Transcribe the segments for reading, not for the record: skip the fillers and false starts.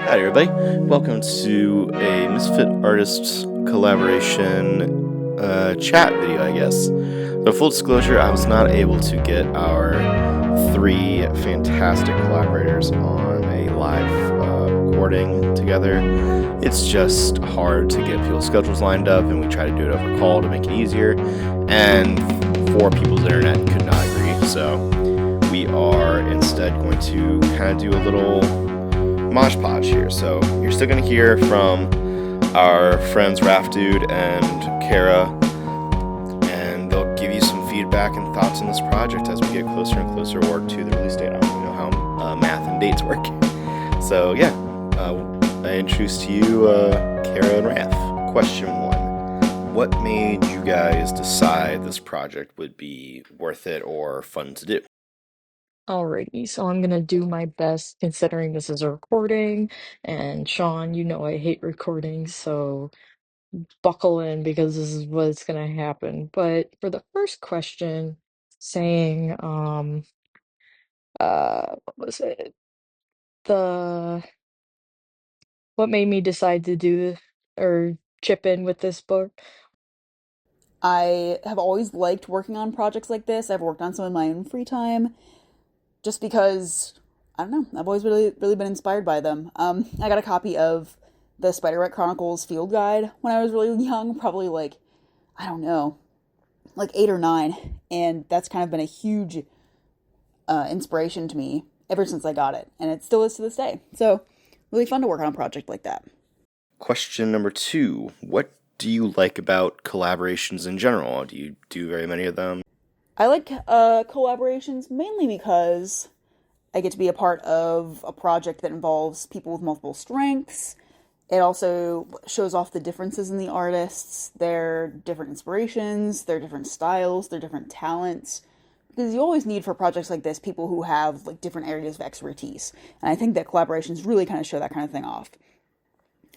Hi, everybody. Welcome to a Misfit Artists collaboration chat video, I guess. So, full disclosure, I was not able to get our three fantastic collaborators on a live recording together. It's just hard to get people's schedules lined up, and we try to do it over call to make it easier. And four people's internet could not agree, so we are instead going to kind of do a little mosh podge here. So you're still going to hear from our friends Raphdoods and Kerrah, and they'll give you some feedback and thoughts on this project as we get closer and closer to the release date. I don't know how math and dates work. So yeah, I introduce to you Kerrah and Raph. Question 1. What made you guys decide this project would be worth it or fun to do? Alrighty, so I'm gonna do my best considering this is a recording, and Sean, you know I hate recordings, so buckle in because this is what's gonna happen. But for the first question, saying what was it? The what made me decide to do or chip in with this book? I have always liked working on projects like this. I've worked on some in my own free time just because I don't know. I've always really been inspired by them. I got a copy of the Spiderweb Chronicles field guide when I was really young, probably like I don't know, like 8 or 9, and that's kind of been a huge inspiration to me ever since I got it, and it still is to this day. So really fun to work on a project like that. Question number 2. What do you like about collaborations in general? Do you do very many of them? I like collaborations mainly because I get to be a part of a project that involves people with multiple strengths. It also shows off the differences in the artists, their different inspirations, their different styles, their different talents. Because you always need for projects like this people who have like different areas of expertise. And I think that collaborations really kind of show that kind of thing off.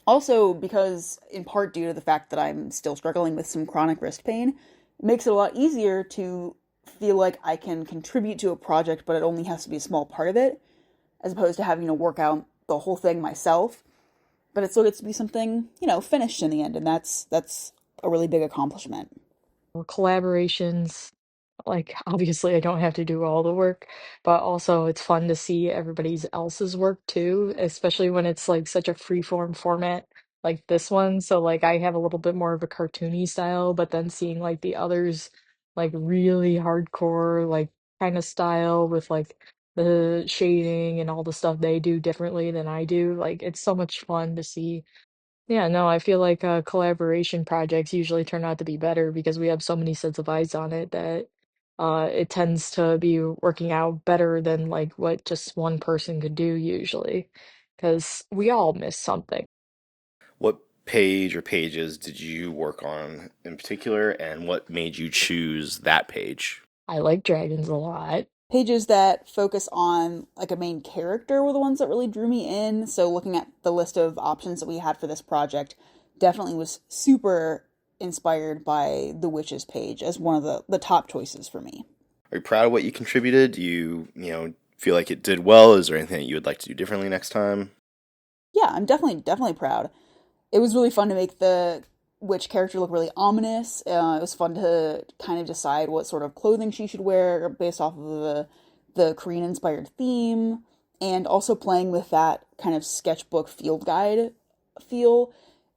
Also, because in part due to the fact that I'm still struggling with some chronic wrist pain, it makes it a lot easier to feel like I can contribute to a project, but it only has to be a small part of it, as opposed to having to work out the whole thing myself. But it still gets to be something, finished in the end, and that's a really big accomplishment. Well, collaborations. Like, obviously, I don't have to do all the work, but also it's fun to see everybody's else's work too, especially when it's like such a free form format like this one. So like I have a little bit more of a cartoony style, but then seeing like the others like really hardcore like kind of style with like the shading and all the stuff they do differently than I do, like it's so much fun to see. Yeah, no, I feel like collaboration projects usually turn out to be better because we have so many sets of eyes on it that it tends to be working out better than like what just one person could do usually. Because we all miss something. What page or pages did you work on in particular, and what made you choose that page? I like dragons a lot. Pages that focus on like a main character were the ones that really drew me in. So looking at the list of options that we had for this project, definitely was super inspired by the witches page as one of the top choices for me. Are you proud of what you contributed? Do you feel like it did well? Is there anything that you would like to do differently next time? Yeah, I'm definitely proud. It was really fun to make the witch character look really ominous. It was fun to kind of decide what sort of clothing she should wear based off of the Korean inspired theme, and also playing with that kind of sketchbook field guide feel.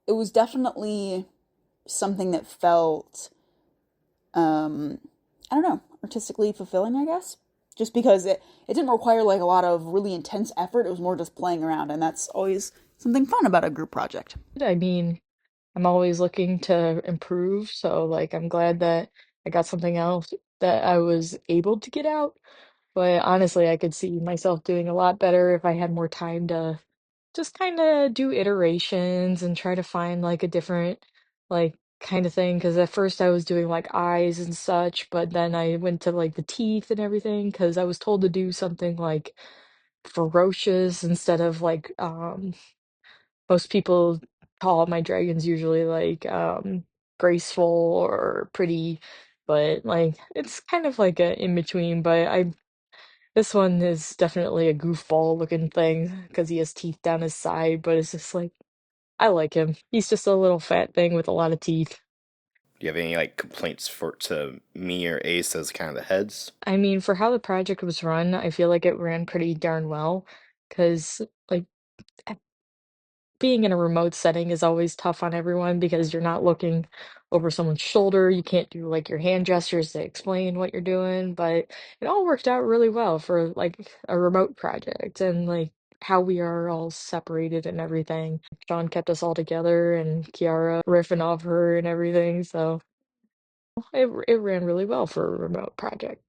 It was definitely something that felt um I don't know, artistically fulfilling, I guess. Just because it didn't require like a lot of really intense effort. It was more just playing around, and that's always something fun about a group project. I mean, I'm always looking to improve, so like I'm glad that I got something else that I was able to get out. But honestly, I could see myself doing a lot better if I had more time to just kind of do iterations and try to find like a different like kind of thing. Because at first I was doing like eyes and such, but then I went to like the teeth and everything because I was told to do something like ferocious instead of like most people call my dragons usually like graceful or pretty, but like it's kind of like a in between. But This one is definitely a goofball looking thing because he has teeth down his side, but it's just like I like him. He's just a little fat thing with a lot of teeth. Do you have any like complaints for to me or Ace as kind of the heads? I mean, for how the project was run, I feel like it ran pretty darn well because like being in a remote setting is always tough on everyone because you're not looking over someone's shoulder. You can't do like your hand gestures to explain what you're doing, but it all worked out really well for like a remote project and like how we are all separated and everything. Sean kept us all together and Kiara riffing off her and everything, so it ran really well for a remote project.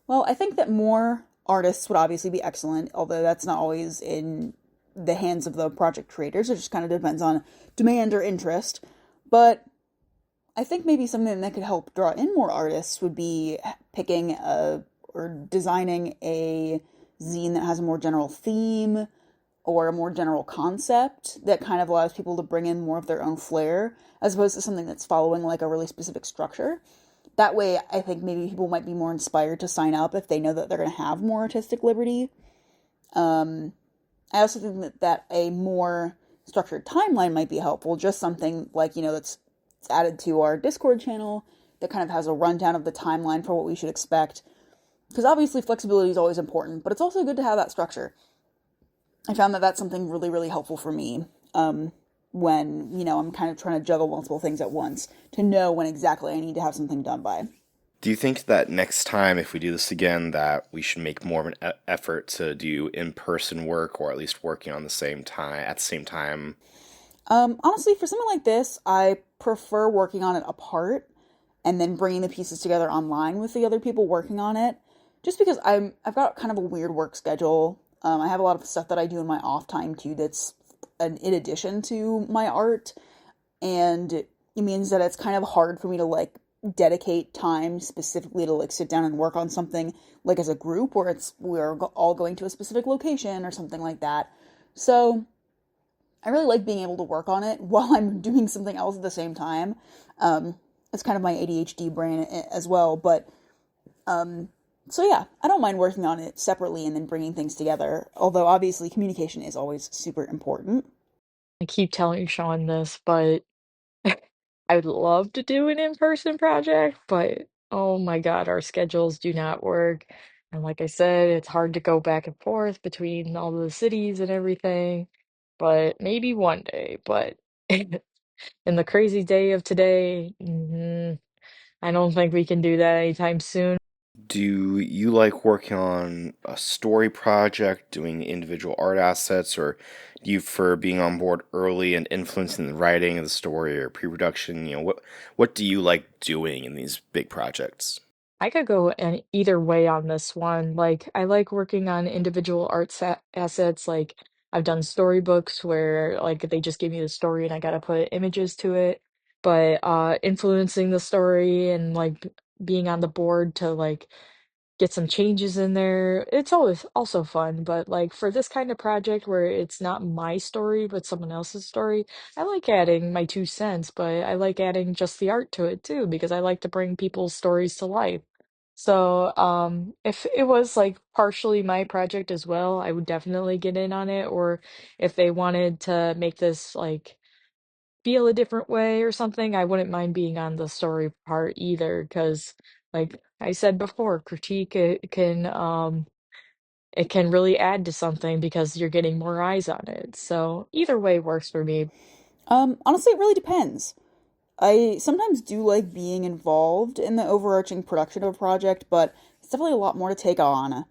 Well, I think that more artists would obviously be excellent, although that's not always in the hands of the project creators. It just kind of depends on demand or interest. But I think maybe something that could help draw in more artists would be picking a or designing a zine that has a more general theme or a more general concept that kind of allows people to bring in more of their own flair as opposed to something that's following like a really specific structure. That way, I think maybe people might be more inspired to sign up if they know that they're going to have more artistic liberty. Um, I also think that a more structured timeline might be helpful. Just something like, that's added to our Discord channel that kind of has a rundown of the timeline for what we should expect. Because obviously, flexibility is always important, but it's also good to have that structure. I found that that's something really, really helpful for me when, I'm kind of trying to juggle multiple things at once to know when exactly I need to have something done by. Do you think that next time, if we do this again, that we should make more of an effort to do in-person work, or at least working on the same time at the same time? Honestly, for something like this, I prefer working on it apart and then bringing the pieces together online with the other people working on it. Just because I've got kind of a weird work schedule. I have a lot of stuff that I do in my off time too. That's in addition to my art, and it means that it's kind of hard for me to like dedicate time specifically to like sit down and work on something like as a group where we're all going to a specific location or something like that. So I really like being able to work on it while I'm doing something else at the same time. It's kind of my ADHD brain as well, but so yeah, I don't mind working on it separately and then bringing things together. Although obviously communication is always super important. I keep telling Sean this, but I would love to do an in-person project, but oh my God, our schedules do not work. And like I said, it's hard to go back and forth between all the cities and everything. But maybe one day. But in the crazy day of today, I don't think we can do that anytime soon. Do you like working on a story project, doing individual art assets, or do you prefer being on board early and influencing the writing of the story or pre-production? What do you like doing in these big projects? I could go either way on this one. Like, I like working on individual assets. Like, I've done storybooks where, like, they just give me the story and I gotta put images to it. But influencing the story and like being on the board to like get some changes in there. It's always also fun, but like for this kind of project where it's not my story but someone else's story, I like adding my 2 cents, but I like adding just the art to it too because I like to bring people's stories to life. So, if it was like partially my project as well, I would definitely get in on it. Or if they wanted to make this like feel a different way or something, I wouldn't mind being on the story part either, because like I said before, critique it can really add to something because you're getting more eyes on it. So either way works for me. Honestly, it really depends. I sometimes do like being involved in the overarching production of a project, but it's definitely a lot more to take on.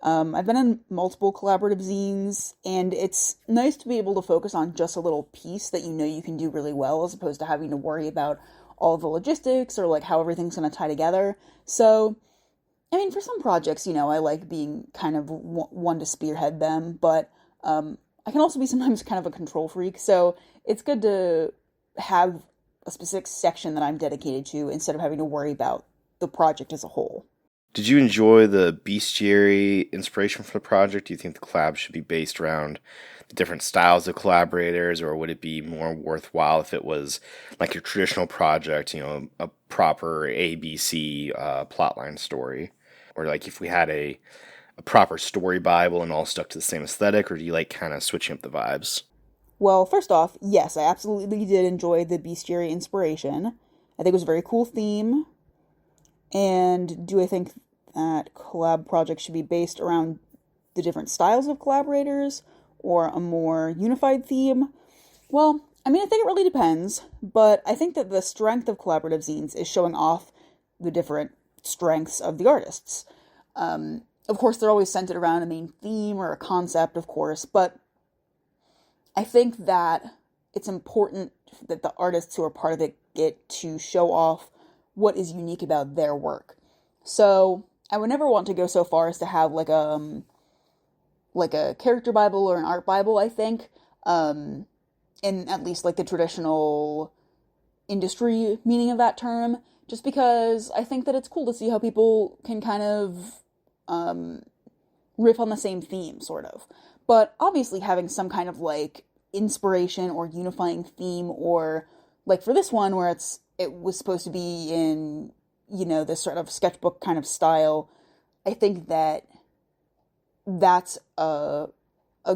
I've been in multiple collaborative zines, and it's nice to be able to focus on just a little piece that you know you can do really well, as opposed to having to worry about all the logistics or like how everything's going to tie together. So, I mean, for some projects, I like being kind of one to spearhead them, but I can also be sometimes kind of a control freak. So it's good to have a specific section that I'm dedicated to instead of having to worry about the project as a whole. Did you enjoy the bestiary inspiration for the project? Do you think the collab should be based around the different styles of collaborators, or would it be more worthwhile if it was like a traditional project, a proper ABC plotline story? Or like if we had a proper story Bible and all stuck to the same aesthetic, or do you like kind of switching up the vibes? Well, first off, yes, I absolutely did enjoy the bestiary inspiration. I think it was a very cool theme. And do I think that collab projects should be based around the different styles of collaborators or a more unified theme? Well, I mean, I think it really depends, but I think that the strength of collaborative zines is showing off the different strengths of the artists. Of course, they're always centered around a main theme or a concept, of course, but I think that it's important that the artists who are part of it get to show off what is unique about their work. So I would never want to go so far as to have like a character Bible or an art Bible, I think, in at least like the traditional industry meaning of that term, just because I think that it's cool to see how people can kind of riff on the same theme, sort of. But obviously, having some kind of like inspiration or unifying theme, or like for this one, where it was supposed to be in, this sort of sketchbook kind of style, I think that that's a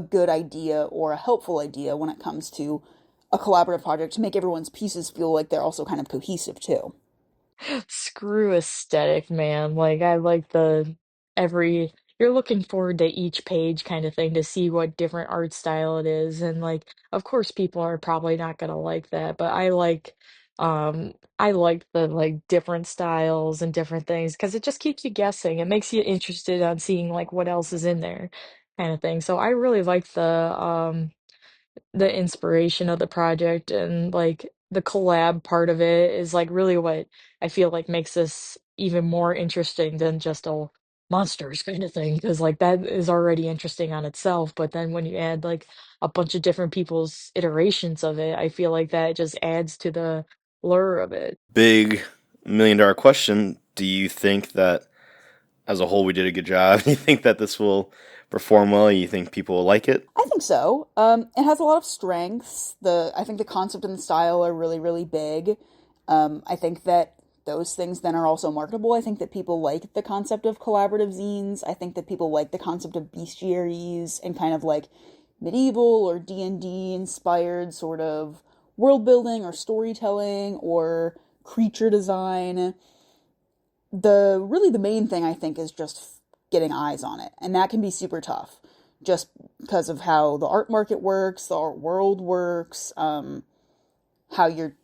good idea or a helpful idea when it comes to a collaborative project to make everyone's pieces feel like they're also kind of cohesive too. Screw aesthetic, man. Like I like the every you're looking forward to each page kind of thing to see what different art style it is. And like of course people are probably not gonna like that, but I like the like different styles and different things because it just keeps you guessing. It makes you interested on seeing like what else is in there kind of thing. So I really like the inspiration of the project, and like the collab part of it is like really what I feel like makes this even more interesting than just a monsters kind of thing, because like that is already interesting on itself, but then when you add like a bunch of different people's iterations of it, I feel like that just adds to the lure of it. Big $1 million question. Do you think that as a whole we did a good job? Do you think that this will perform well? You think people will like it? I think so. It has a lot of strengths. I think the concept and the style are really, really big. I think that those things then are also marketable. I think that people like the concept of collaborative zines. I think that people like the concept of bestiaries and kind of like medieval or D&D inspired sort of world building or storytelling or creature design. The main thing I think is just getting eyes on it, and that can be super tough just because of how the art market works, the art world works, how you're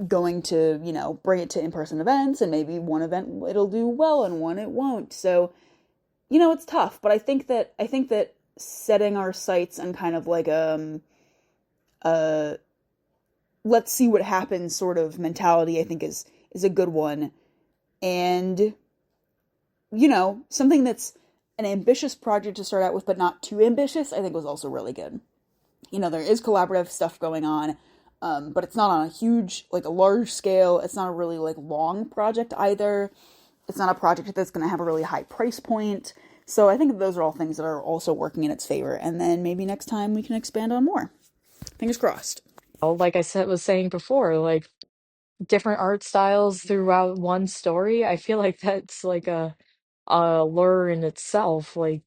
going to, bring it to in-person events, and maybe one event it'll do well and one it won't. So, it's tough, but I think that setting our sights and kind of like uh let's see what happens sort of mentality, I think is a good one. And something that's an ambitious project to start out with, but not too ambitious, I think was also really good. There is collaborative stuff going on, but it's not on a huge, like a large scale. It's not a really like long project either. It's not a project that's going to have a really high price point. So I think those are all things that are also working in its favor. And then maybe next time we can expand on more. Fingers crossed. Like I said was saying before, like different art styles throughout one story, I feel like that's like a lure in itself. Like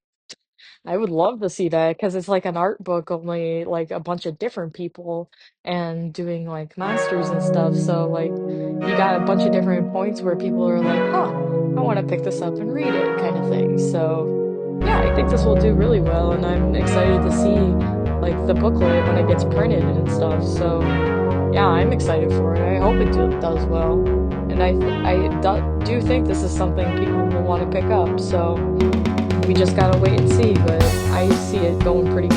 I would love to see that because it's like an art book, only like a bunch of different people and doing like monsters and stuff. So like you got a bunch of different points where people are like, "Huh, I want to pick this up and read it," kind of thing. So yeah, I think this will do really well, and I'm excited to see like the booklet when it gets printed and stuff. So yeah, I'm excited for it. I hope does well, and do think this is something people will want to pick up. So we just gotta wait and see, but I see it going pretty